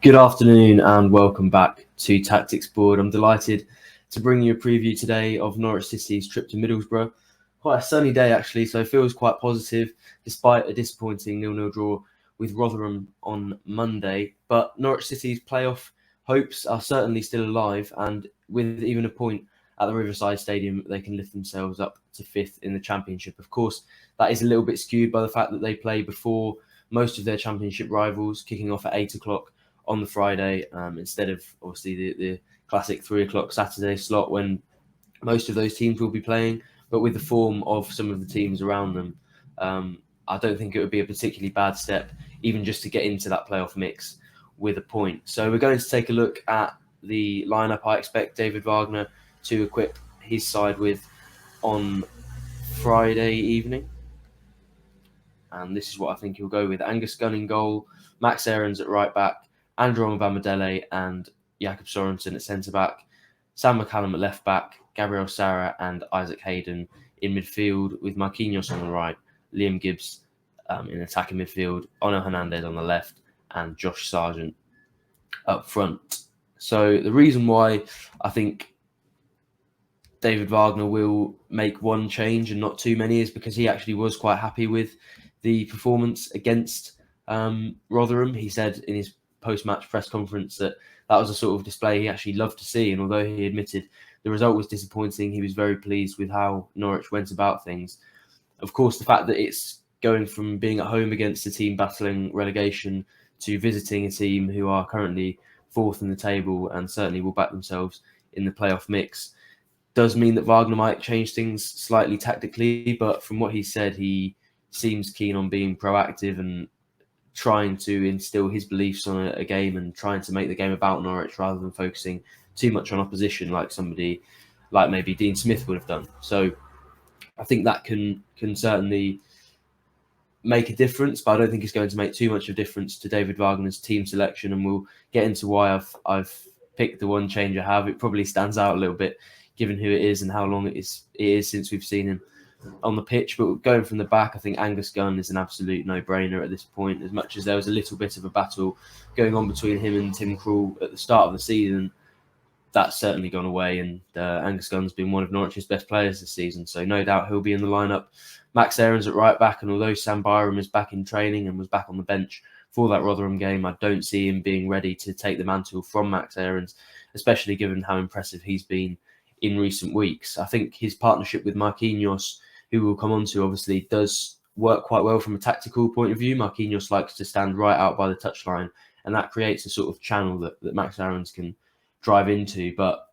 Good afternoon and welcome back to Tactics Board. I'm delighted to bring you a preview today of Norwich City's trip to Middlesbrough. Quite a sunny day actually, so it feels quite positive despite a disappointing 0-0 draw with Rotherham on Monday. But Norwich City's playoff hopes are certainly still alive, and with even a point at the Riverside Stadium, they can lift themselves up to 5th in the Championship. Of course, that is a little bit skewed by the fact that they play before most of their Championship rivals, kicking off at 8 o'clock on the Friday, instead of obviously the classic 3 o'clock Saturday slot when most of those teams will be playing. But with the form of some of the teams around them, I don't think it would be a particularly bad step, even just to get into that playoff mix with a point. So we're going to take a look at the lineup I expect David Wagner to equip his side with on Friday evening. And this is what I think he'll go with. Angus Gunn in goal, Max Aarons at right back, Andrew Mbamidele and Jakob Sorensen at centre-back, Sam McCallum at left-back, Gabriel Sara and Isaac Hayden in midfield, with Marquinhos on the right, Liam Gibbs in attacking midfield, Ono Hernandez on the left, and Josh Sargent up front. So the reason why I think David Wagner will make one change and not too many is because he actually was quite happy with the performance against Rotherham. He said in his post-match press conference that was a sort of display he actually loved to see, and although he admitted the result was disappointing, he was very pleased with how Norwich went about things. Of course, the fact that it's going from being at home against a team battling relegation to visiting a team who are currently 4th in the table and certainly will back themselves in the playoff mix does mean that Wagner might change things slightly tactically, but from what he said, he seems keen on being proactive and trying to instill his beliefs on a game and trying to make the game about Norwich rather than focusing too much on opposition like somebody like maybe Dean Smith would have done. So I think that can certainly make a difference, but I don't think it's going to make too much of a difference to David Wagner's team selection, and we'll get into why I've picked the one change I have. It probably stands out a little bit given who it is and how long it is since we've seen him on the pitch. But going from the back, I think Angus Gunn is an absolute no-brainer at this point. As much as there was a little bit of a battle going on between him and Tim Krul at the start of the season, that's certainly gone away, and Angus Gunn's been one of Norwich's best players this season, so no doubt he'll be in the lineup. Max Aarons at right back, and although Sam Byram is back in training and was back on the bench for that Rotherham game, I don't see him being ready to take the mantle from Max Aarons, especially given how impressive he's been in recent weeks. I think his partnership with Marquinhos, who we'll come on to, obviously does work quite well from a tactical point of view. Marquinhos likes to stand right out by the touchline, and that creates a sort of channel that Max Aarons can drive into. But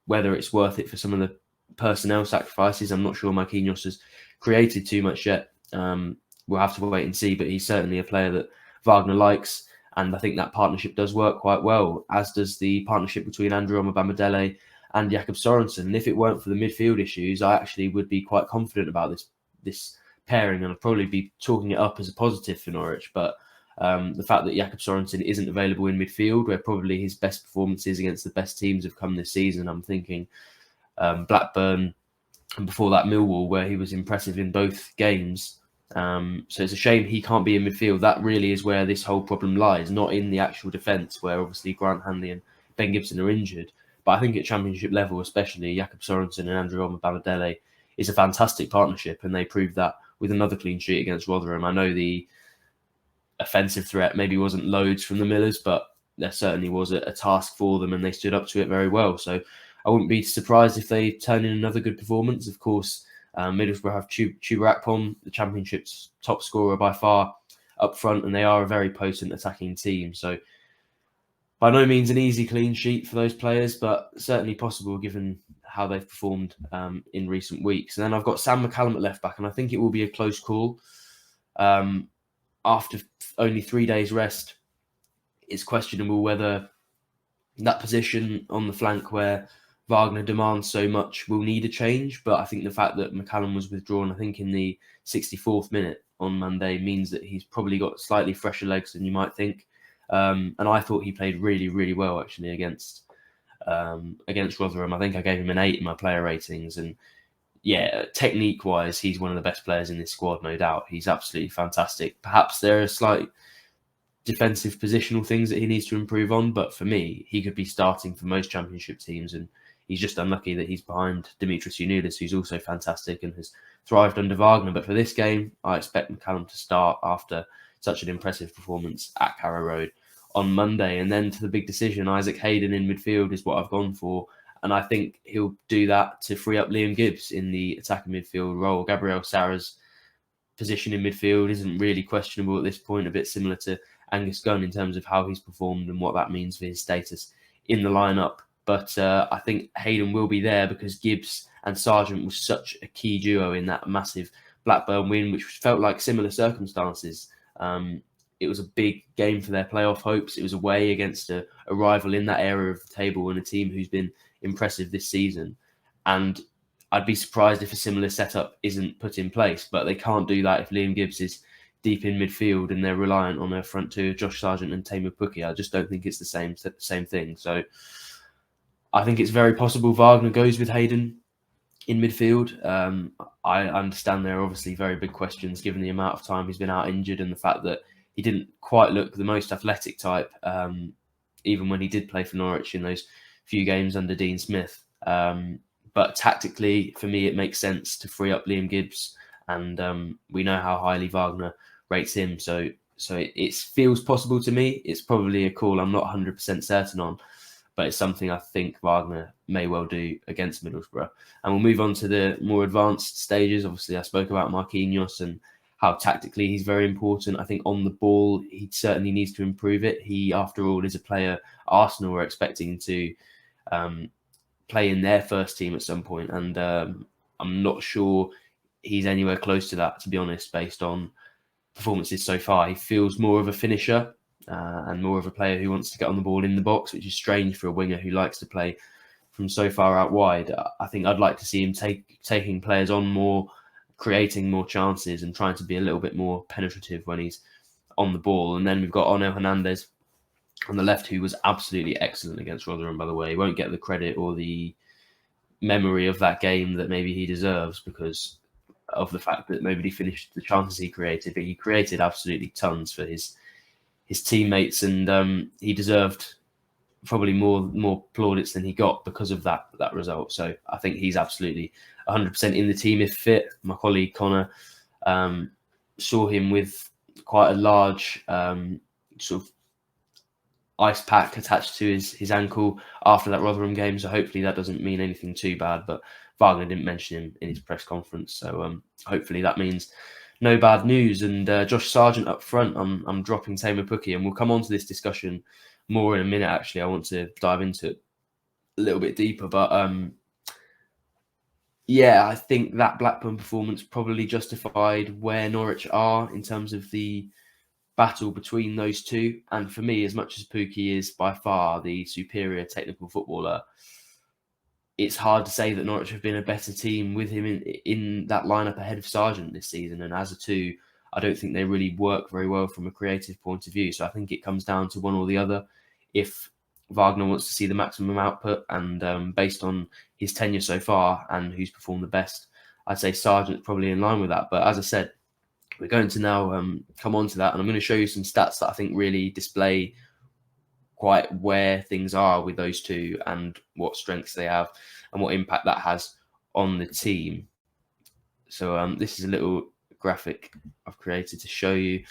whether it's worth it for some of the personnel sacrifices, I'm not sure. Marquinhos has created too much yet. We'll have to wait and see, but he's certainly a player that Wagner likes, and I think that partnership does work quite well, as does the partnership between Andrew Mbamidele and Jakob Sorensen. And if it weren't for the midfield issues, I actually would be quite confident about this pairing, and I'd probably be talking it up as a positive for Norwich. But the fact that Jakob Sorensen isn't available in midfield, where probably his best performances against the best teams have come this season, I'm thinking Blackburn, and before that Millwall, where he was impressive in both games. So it's a shame he can't be in midfield. That really is where this whole problem lies, not in the actual defence, where obviously Grant Hanley and Ben Gibson are injured. But I think at Championship level, especially, Jakob Sorensen and Andrew Mbamidele is a fantastic partnership, and they proved that with another clean sheet against Rotherham. I know the offensive threat maybe wasn't loads from the Millers, but there certainly was a task for them, and they stood up to it very well. So I wouldn't be surprised if they turn in another good performance. Of course, Middlesbrough have Chuba Akpom, the Championship's top scorer by far, up front, and they are a very potent attacking team. So by no means an easy clean sheet for those players, but certainly possible given how they've performed in recent weeks. And then I've got Sam McCallum at left back, and I think it will be a close call. After only 3 days rest, it's questionable whether that position on the flank where Wagner demands so much will need a change. But I think the fact that McCallum was withdrawn, I think in the 64th minute on Monday, means that he's probably got slightly fresher legs than you might think. And I thought he played really, really well actually against Rotherham. I think I gave him an 8 in my player ratings, and yeah, technique-wise, he's one of the best players in this squad, no doubt. He's absolutely fantastic. Perhaps there are slight defensive positional things that he needs to improve on. But for me, he could be starting for most Championship teams, and he's just unlucky that he's behind Dimitris Yunidis, who's also fantastic and has thrived under Wagner. But for this game, I expect McCallum to start after such an impressive performance at Carrow Road on Monday. And then to the big decision, Isaac Hayden in midfield is what I've gone for. And I think he'll do that to free up Liam Gibbs in the attacking midfield role. Gabriel Sara's position in midfield isn't really questionable at this point, a bit similar to Angus Gunn in terms of how he's performed and what that means for his status in the lineup. But I think Hayden will be there because Gibbs and Sargent was such a key duo in that massive Blackburn win, which felt like similar circumstances. It was a big game for their playoff hopes. It was away against a rival in that area of the table and a team who's been impressive this season. And I'd be surprised if a similar setup isn't put in place, but they can't do that if Liam Gibbs is deep in midfield and they're reliant on their front two, Josh Sargent and Tamer Pukki. I just don't think it's the same thing. So I think it's very possible Wagner goes with Hayden in midfield. I understand there are obviously very big questions given the amount of time he's been out injured and the fact that he didn't quite look the most athletic type, even when he did play for Norwich in those few games under Dean Smith. But tactically, for me, it makes sense to free up Liam Gibbs, and we know how highly Wagner rates him. So it feels possible to me. It's probably a call I'm not 100% certain on, but it's something I think Wagner may well do against Middlesbrough. And we'll move on to the more advanced stages. Obviously, I spoke about Marquinhos and how tactically he's very important. I think on the ball, he certainly needs to improve it. He, after all, is a player Arsenal were expecting to play in their first team at some point. And I'm not sure he's anywhere close to that, to be honest, based on performances so far. He feels more of a finisher and more of a player who wants to get on the ball in the box, which is strange for a winger who likes to play from so far out wide. I think I'd like to see him taking players on more, creating more chances and trying to be a little bit more penetrative when he's on the ball. And then we've got Onel Hernandez on the left, who was absolutely excellent against Rotherham, by the way. He won't get the credit or the memory of that game that maybe he deserves because of the fact that nobody finished the chances he created, but he created absolutely tons for his teammates, and he deserved probably more plaudits than he got because of that result. So I think he's absolutely 100% in the team if fit. My colleague Connor saw him with quite a large sort of ice pack attached to his ankle after that Rotherham game, so hopefully that doesn't mean anything too bad. But Wagner didn't mention him in his press conference, so hopefully that means no bad news. And Josh Sargent up front, I'm dropping Tamer Pukki, and we'll come on to this discussion more in a minute. Actually, I want to dive into it a little bit deeper, but yeah, I think that Blackburn performance probably justified where Norwich are in terms of the battle between those two. And for me, as much as Pukki is by far the superior technical footballer, it's hard to say that Norwich have been a better team with him in that lineup ahead of Sargent this season. And as a two, I don't think they really work very well from a creative point of view. So I think it comes down to one or the other. If Wagner wants to see the maximum output, and based on his tenure so far and who's performed the best, I'd say Sargent's probably in line with that. But as I said, we're going to now come on to that, and I'm going to show you some stats that I think really display quite where things are with those two and what strengths they have and what impact that has on the team. So this is a little graphic I've created to show you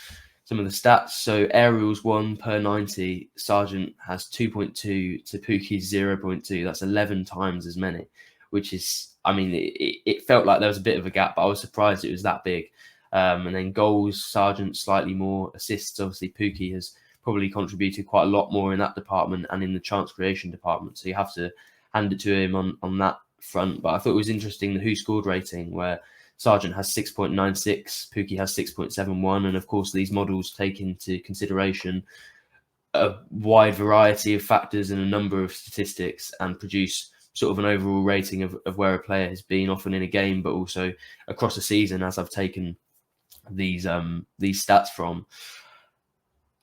some of the stats. So aerials 1 per 90, Sargent has 2.2 to Pukki's 0.2. That's 11 times as many, which is, I mean, it felt like there was a bit of a gap, but I was surprised it was that big. And then goals, Sargent slightly more. Assists, obviously Pukki has probably contributed quite a lot more in that department and in the chance creation department. So you have to hand it to him on that front. But I thought it was interesting the who scored rating, where Sargent has 6.96, Pukki has 6.71. And of course, these models take into consideration a wide variety of factors and a number of statistics and produce sort of an overall rating of where a player has been, often in a game, but also across a season, as I've taken these stats from.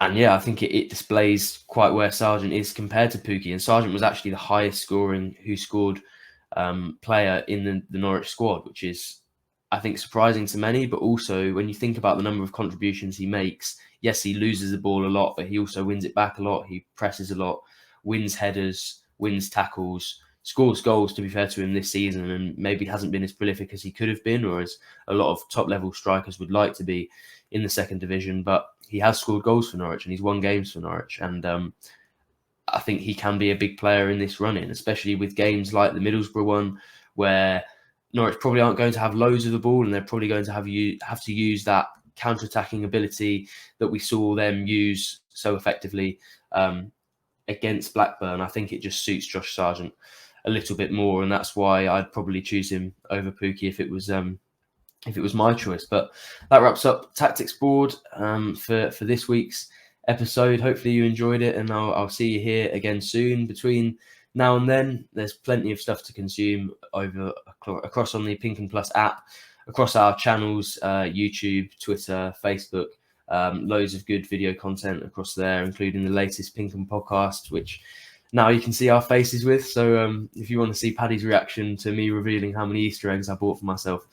And yeah, I think it displays quite where Sargent is compared to Pukki. And Sargent was actually the highest scoring who scored player in the Norwich squad, which is I think, surprising to many, but also when you think about the number of contributions he makes, yes, he loses the ball a lot, but he also wins it back a lot. He presses a lot, wins headers, wins tackles, scores goals, to be fair to him this season, and maybe hasn't been as prolific as he could have been, or as a lot of top-level strikers would like to be in the second division. But he has scored goals for Norwich, and he's won games for Norwich. And I think he can be a big player in this run-in, especially with games like the Middlesbrough one, where Norwich probably aren't going to have loads of the ball, and they're probably going to have to use that counter-attacking ability that we saw them use so effectively against Blackburn. I think it just suits Josh Sargent a little bit more, and that's why I'd probably choose him over Pukki if it was my choice. But that wraps up Tactics Board for this week's episode. Hopefully you enjoyed it, and I'll see you here again soon. Between now and then, there's plenty of stuff to consume across on the Pink and Plus app, across our channels, YouTube, Twitter, Facebook. Loads of good video content across there, including the latest Pink and podcast, which now you can see our faces with. So if you want to see Paddy's reaction to me revealing how many Easter eggs I bought for myself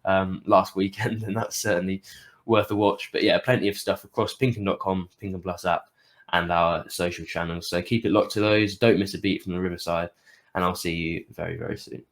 last weekend, then that's certainly worth a watch. But yeah, plenty of stuff across pinkham.com, Pink and Plus app, and our social channels. So keep it locked to those. Don't miss a beat from the Riverside, and I'll see you very, very soon.